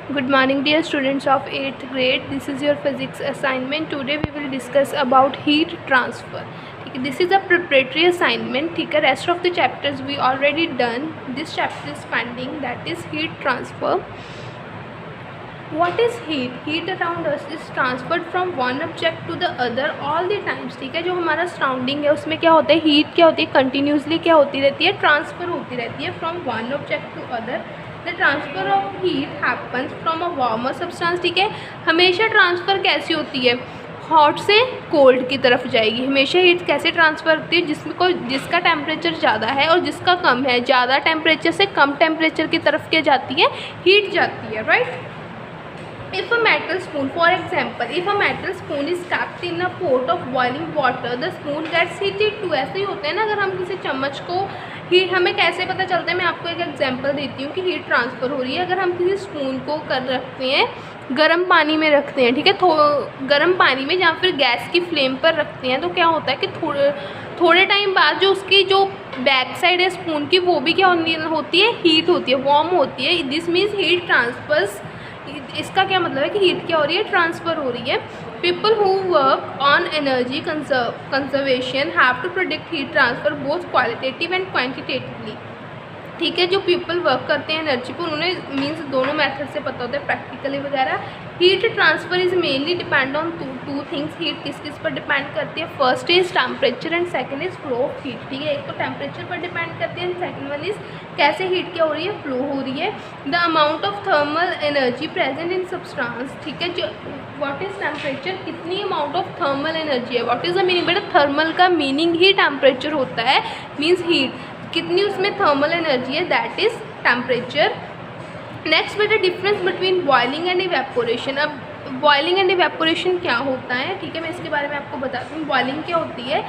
Good morning dear students of 8th grade. This is your physics assignment. Today we will discuss about heat transfer. ठीक है, this is a preparatory assignment. ठीक है, rest of the chapters we already done. This chapter is pending, that is heat transfer. What is heat? Heat around us is transferred from one object to the other all the times. ठीक है, जो हमारा surrounding है उसमें क्या होता है, heat क्या होती है, कंटिन्यूसली क्या होती रहती है, ट्रांसफ़र होती रहती है from one object to other. The transfer of heat happens from a warmer substance. ठीक है, हमेशा ट्रांसफ़र कैसी होती है, हॉट से कोल्ड की तरफ जाएगी. हमेशा हीट कैसे ट्रांसफ़र होती है, जिसका टेम्परेचर ज़्यादा है और जिसका कम है, ज़्यादा टेम्परेचर से कम टेम्परेचर की तरफ क्या जाती है, हीट जाती है. Right. If a metal spoon, for example, if a metal spoon is kept in a pot of boiling water, the spoon gets heated too. ऐसे ही होता है ना, अगर हम किसी चम्मच को हीट, हमें कैसे पता चलता है, मैं आपको एक एग्जांपल देती हूँ कि हीट ट्रांसफ़र हो रही है. अगर हम किसी स्पून को कर रखते हैं, गर्म पानी में रखते हैं, ठीक है, गर्म पानी में या फिर गैस की फ्लेम पर रखते हैं, तो क्या होता है कि थोड़े टाइम बाद जो उसकी जो बैक साइड है स्पून की, वो भी क्या होती है, हीट होती है, वार्म होती है. This means heat transfers. इसका क्या मतलब है कि हीट क्या हो रही है, ट्रांसफ़र हो रही है. People who work on energy conservation have to predict heat transfer both qualitative and quantitatively. ठीक है, जो पीपल वर्क करते हैं एनर्जी पर, उन्हें मीन्स दोनों मेथड से पता होता है, प्रैक्टिकली वगैरह. Heat transfer is mainly depend on two things. Heat किस किस पर डिपेंड करती है, first is temperature and second is flow of heat. ठीक है, एक तो टेम्परेचर पर डिपेंड करती है एंड सेकंड वन इज़ कैसे हीट क्या हो रही है, फ्लो हो रही है. The amount of thermal energy present in substance. ठीक है, जो व्हाट इज़ टेम्परेचर, कितनी अमाउंट ऑफ थर्मल एनर्जी है. व्हाट इज़ द मीनिंग, बेटा थर्मल का मीनिंग ही टेम्परेचर होता है, मीन्स हीट, कितनी उसमें थर्मल एनर्जी है, दैट इज़ टेम्परेचर. नेक्स्ट बेटा difference between boiling and evaporation. अब बॉइलिंग एंड इवेपोरेशन क्या होता है, ठीक है, मैं इसके बारे में आपको बताती हूँ. बॉइलिंग क्या होती है,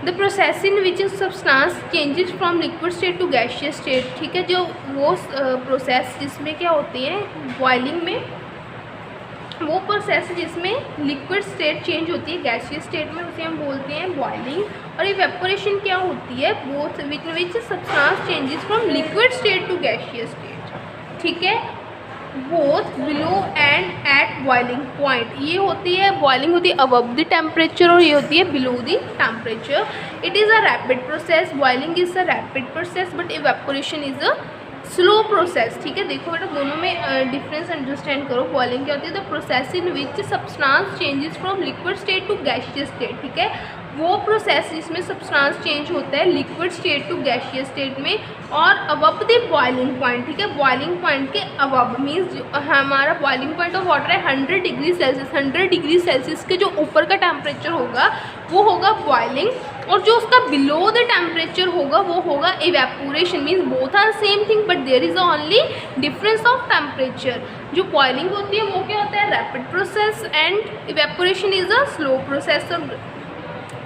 the process in which substance changes from liquid state to gaseous state. ठीक है, जो वो प्रोसेस जिसमें क्या होती है बॉइलिंग में, वो प्रोसेस जिसमें लिक्विड स्टेट चेंज होती है गैसियस स्टेट में, उसे हम बोलते हैं बॉइलिंग. और इवेपोरेशन क्या होती है, both which substance changes from liquid state to gaseous state. ठीक है, both below and at boiling point. ये होती है बॉइलिंग होती है अबव द टेम्परेचर और ये होती है below the temperature. It is a rapid process. Boiling is a rapid process but evaporation is a slow process. ठीक है, देखो बेटा दोनों में डिफरेंस अंडरस्टैंड करो. बॉइलिंग क्या होती है, the process in which substance changes from liquid state to gaseous state. ठीक है, वो प्रोसेस जिसमें सब्सटेंस चेंज होता है liquid state to gaseous state में और अबव द बॉइलिंग पॉइंट. ठीक है, बॉइलिंग पॉइंट के अबव मीन्स हमारा बॉइलिंग पॉइंट ऑफ वाटर है 100 डिग्री सेल्सियस. 100 डिग्री सेल्सियस के जो ऊपर का टेम्परेचर होगा वो होगा बॉइलिंग, और जो उसका बिलो द टेम्परेचर होगा वो होगा evaporation. Means both are same thing but there is only difference of temperature. जो बॉइलिंग होती है वो क्या होता है, rapid process, and evaporation is a slow process.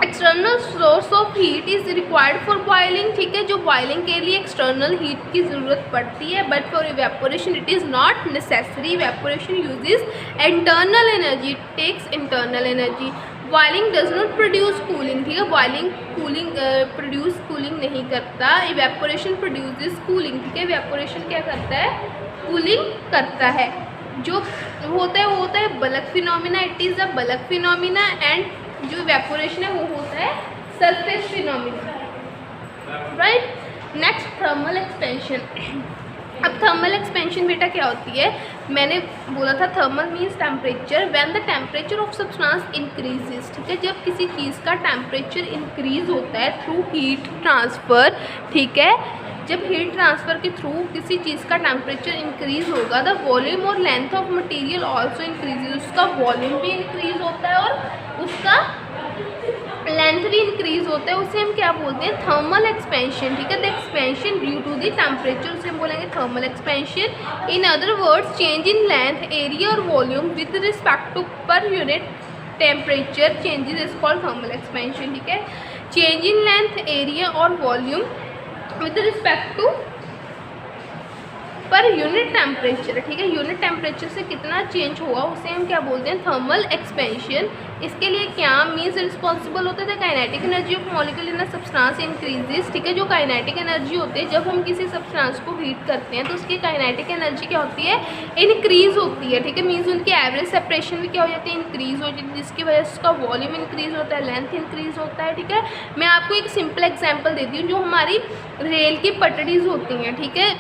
External source of heat is required for boiling. ठीक है, जो बॉइलिंग के लिए एक्सटर्नल हीट की ज़रूरत पड़ती है, but for evaporation it is not necessary. Evaporation uses internal energy, takes internal energy. Boiling does not produce cooling. ठीक है, बॉइलिंग प्रोड्यूस कूलिंग नहीं करता. Evaporation produces cooling. ठीक है, इवेपोरेशन क्या करता है, कूलिंग करता है. जो होता है वो होता है bulk phenomena. It is a bulk phenomena. And जो इवेपोरेशन है वो होता है surface phenomena. Right. Next thermal expansion. अब थर्मल एक्सपेंशन बेटा क्या होती है, मैंने बोला था thermal means temperature. When the temperature of substance increases. ठीक है, जब किसी चीज़ का टेम्परेचर इंक्रीज होता है थ्रू हीट ट्रांसफ़र. ठीक है, जब हीट ट्रांसफ़र के थ्रू किसी चीज़ का टेम्परेचर इंक्रीज होगा, द वॉल्यूम और length of material also increases. उसका वॉल्यूम भी इंक्रीज होता है और उसका लेंथ भी इंक्रीज होता है. उसे हम क्या बोलते हैं, थर्मल एक्सपेंशन. ठीक है, the expansion due to the temperature, उसे हम बोलेंगे thermal expansion. In other words change in length, area और volume with respect to per unit temperature changes is called thermal expansion. ठीक है, चेंज इन लेंथ, एरिया और volume with respect to per unit temperature, ठीक है, unit temperature से कितना change हुआ उसे हम क्या बोलते हैं, थर्मल एक्सपेंशन। इसके लिए क्या मीन्स रिस्पॉन्सिबल होता है, kinetic energy of molecule in a substance increases, ठीक है। जो काइनेटिक एनर्जी होती है जब हम किसी सब्सटेंस को हीट करते हैं तो उसकी काइनेटिक एनर्जी क्या होती है, इंक्रीज होती है, ठीक है। मीन्स उनकी एवरेज सेपरेशन भी क्या हो जाती है, इंक्रीज हो जाती है, जिसकी वजह से उसका वॉल्यूम इंक्रीज होता है, लेंथ इंक्रीज होता है, ठीक है। मैं आपको एक सिंपल एग्जाम्पल देती हूँ, जो हमारी रेल की पटरीज होती हैं, ठीक है।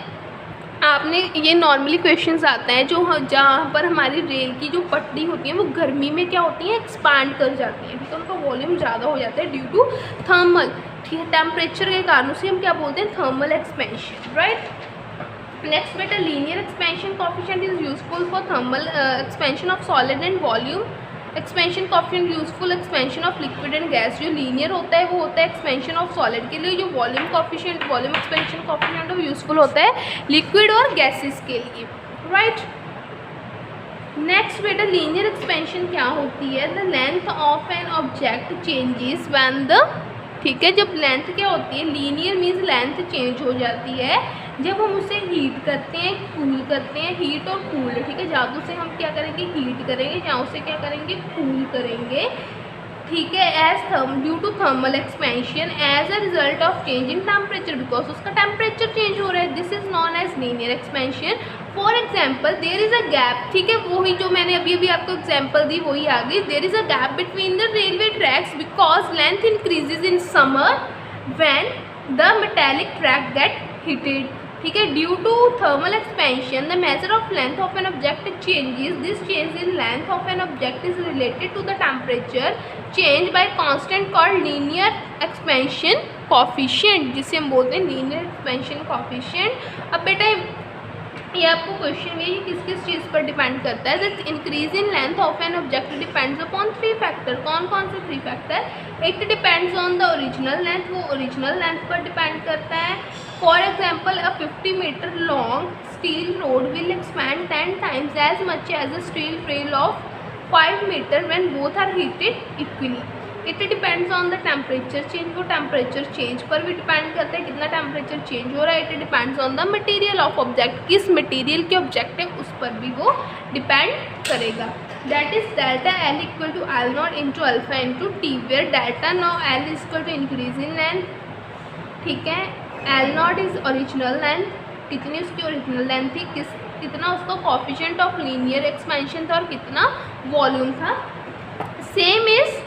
आपने ये नॉर्मली क्वेश्चंस आते हैं जो जहाँ पर हमारी रेल की जो पटरी होती है वो गर्मी में क्या होती है, एक्सपांड कर जाती हैं, ठीक है। उनका वॉल्यूम ज़्यादा हो जाता है ड्यू टू थर्मल, ठीक है, टेम्परेचर के कारण, उसे हम क्या बोलते हैं, थर्मल एक्सपेंशन, राइट। नेक्स्ट बेटा, linear expansion coefficient is useful for thermal expansion of solid and volume expansion coefficient useful expansion of liquid and gas. जो लीनियर होता है वो होता है एक्सपेंशन ऑफ सॉलिड के लिए, जो volume coefficient volume expansion coefficient वो यूजफुल होता है लिक्विड और गैसेस के लिए, राइट। नेक्स्ट बेटा, लीनियर एक्सपेंशन क्या होती है, the length of an object changes when the, ठीक है, जब लेंथ क्या होती है, लीनियर मीन्स लेंथ चेंज हो जाती है जब हम उसे हीट करते हैं, कूल करते हैं, हीट और कूल, ठीक है। जहाँ उसे हम क्या करेंगे, हीट करेंगे, जहाँ उसे क्या करेंगे, कूल करेंगे, ठीक है। As due to thermal expansion as a result of change in temperature, because उसका टेम्परेचर चेंज हो रहा है, this is non as linear expansion. For example, there is a gap, ठीक है, वही जो मैंने अभी अभी आपको एग्जाम्पल दी वही आ गई। There is a gap between the railway tracks because length increases in summer when the metallic track get heated, ठीक है। Due to thermal expansion the measure of length of an object changes, this change in length of an object is related to the temperature change by constant called linear expansion coefficient, जिसे हम बोलते हैं linear expansion coefficient. अब बेटा ये आपको question में ये किस किस चीज़ पर डिपेंड करता है, that increase in length of an object depends upon 3 factor. कौन कौन से 3 factor, it depends on the original length, वो ओरिजिनल लेंथ पर डिपेंड करता है। For example, a 50 meter long steel rod will expand 10 times as much as a steel rail of 5 meter when both are heated equally. It depends on the temperature change, वो temperature change पर भी depend करता है, कितना temperature change हो रहा है। It depends on the material of object, किस मटेरियल के ऑब्जेक्ट है उस पर भी वो डिपेंड करेगा। That is delta L equal to L not into alpha into T, where delta no L is equal to increase in length, ठीक है। L not is original length, कितनी उसकी ओरिजिनल लेंथ थी, कितना उसका कोएफिशिएंट ऑफ लीनियर एक्सपेंशन था और कितना वॉल्यूम था। सेम इज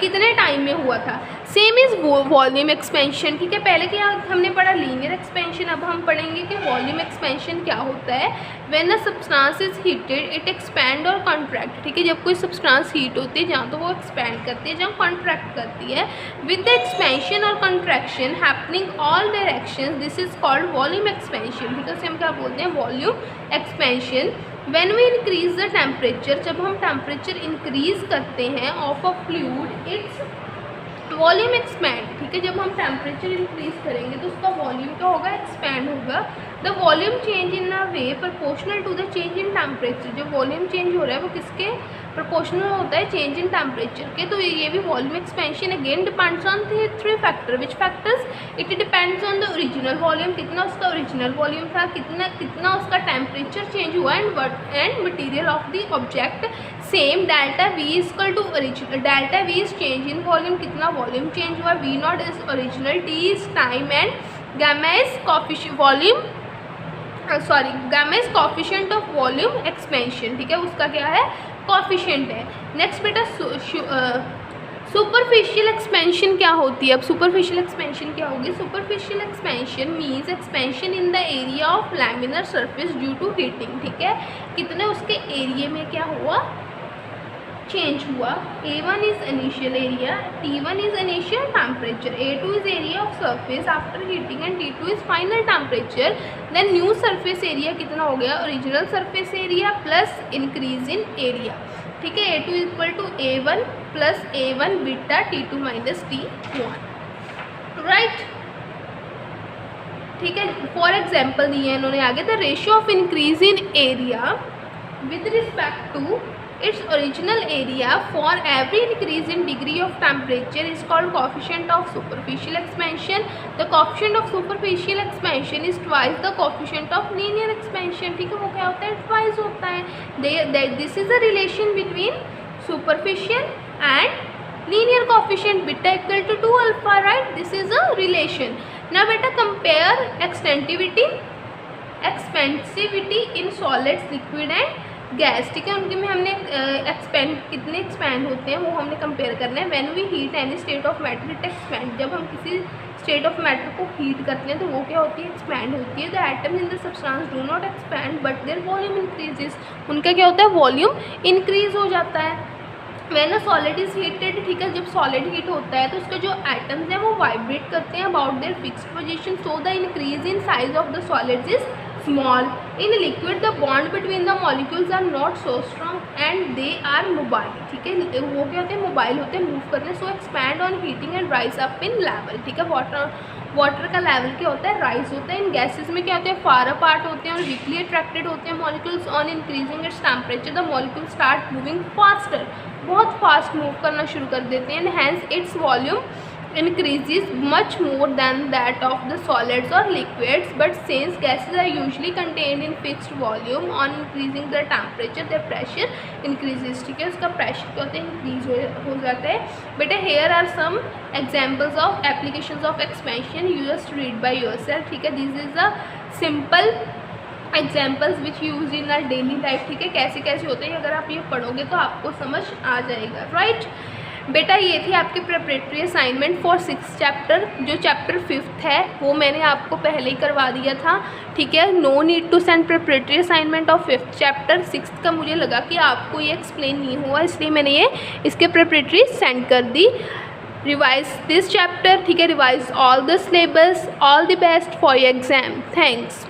कितने टाइम में हुआ था, सेम इज वॉल्यूम एक्सपेंशन, ठीक है। पहले क्या हमने पढ़ा लीनियर एक्सपेंशन, अब हम पढ़ेंगे कि वॉल्यूम एक्सपेंशन क्या होता है। When a substance is heated it expand और कॉन्ट्रैक्ट, ठीक है। जब कोई सब्सटेंस हीट होती है जहाँ तो वो एक्सपैंड करती है, जहाँ कॉन्ट्रैक्ट करती है। विद द एक्सपेंशन और contraction happening all directions, this is called volume expansion, ठीक है। उसे हम क्या बोलते हैं, volume expansion. When we increase the temperature, जब हम टेम्परेचर इंक्रीज करते हैं of a fluid, its volume expand, ठीक है। जब हम टेम्परेचर इंक्रीज करेंगे तो उसका वॉल्यूम क्या होगा, एक्सपैंड होगा। The volume change in a way proportional to the change in temperature, जो वॉल्यूम चेंज हो रहा है वो किसके प्रोपोर्शनल होता है, चेंज इन टेम्परेचर के। तो ये भी volume expansion again depends on 3 factor, which factors, it depends on the original volume, कितना उसका ओरिजिनल वॉल्यूम था, कितना उसका टेम्परेचर चेंज हुआ, and material of the object. Same delta V is equal to original, delta V is change in volume, कितना volume change हुआ, V not is original, T is time and gamma is coefficient volume, gamma is coefficient of volume expansion, ठीक है। उसका क्या है, coefficient है। Next बेटा superficial expansion क्या होती है। अब सुपरफिशियल एक्सपेंशन क्या होगी, superficial expansion means expansion in the area of laminar surface due to heating, ठीक है। कितने उसके एरिया में क्या हुआ, चेंज हुआ। A1 is initial area, T1 is initial temperature, A2 is area of surface after heating and T2 is final temperature. Then new surface area कितना हो गया, original surface area plus increase in area, ठीक है। A2 equal to A1 plus A1 beta T2 minus T1, right, ठीक है। For example दिए इन्होंने आगे, the ratio of increase in area with respect to its original area for every increase in degree of temperature is called coefficient of superficial expansion. The coefficient of superficial expansion is twice the coefficient of linear expansion. ठीक है, वो क्या होता है, twice होता है. This is the relation between superficial and linear coefficient, beta equal to 2 alpha, right? This is a relation. Now beta compare expansivity in solids, liquid and gas. ठीक है, उनके में हमने कितने एक्सपैंड होते हैं वो हमने कंपेयर करना है. When we heat any state of matter it expand. जब हम किसी स्टेट ऑफ मैटर को हीट करते हैं तो वो क्या होती है, एक्सपैंड होती है. The atoms in the substance do not expand but there volume increases. उनका क्या होता है, वॉल्यूम इंक्रीज हो जाता है. When a solid is heated, ठीक है, जब सॉलिड हीट होता है तो उसके जो एटम्स हैं वो वाइब्रेट करते हैं about their fixed position. So the increase in size of the solids is small. In liquid the bond between the molecules are not so strong and they are mobile. ठीक है, वो क्या होते हैं, मोबाइल होते हैं, मूव करने. So expand on heating and rise up in level. ठीक है, वाटर का लेवल क्या होता है, राइज होता है. इन गैसेज में क्या होते हैं, फार अपार्ट होते हैं और वीकली अट्रैक्टेड होते हैं molecules. On increasing its temperature the molecule start moving faster. बहुत फास्ट मूव करना शुरू कर देते हैं. Hence its volume increases much more than that of the solids or liquids. But since gases are usually contained in fixed volume, on increasing the temperature their pressure increases. ठीक है, उसका pressure क्या होता है, इंक्रीज हो जाता है. बेटा here are some examples of applications of expansion. You just read by yourself. ठीक है, this is a simple examples which use in are daily life. ठीक है, कैसे कैसे होते हैं, अगर आप ये पढ़ोगे तो आपको समझ आ जाएगा, राइट. बेटा ये थी आपकी preparatory assignment for 6th chapter. जो चैप्टर 5th है वो मैंने आपको पहले ही करवा दिया था. ठीक है, no need to send preparatory assignment of 5th chapter. 6th का मुझे लगा कि आपको ये एक्सप्लेन नहीं हुआ, इसलिए मैंने ये इसके प्रिपरेटरी सेंड कर दी. Revise this chapter. ठीक है, revise all the syllabus. All the best for your exam. Thanks.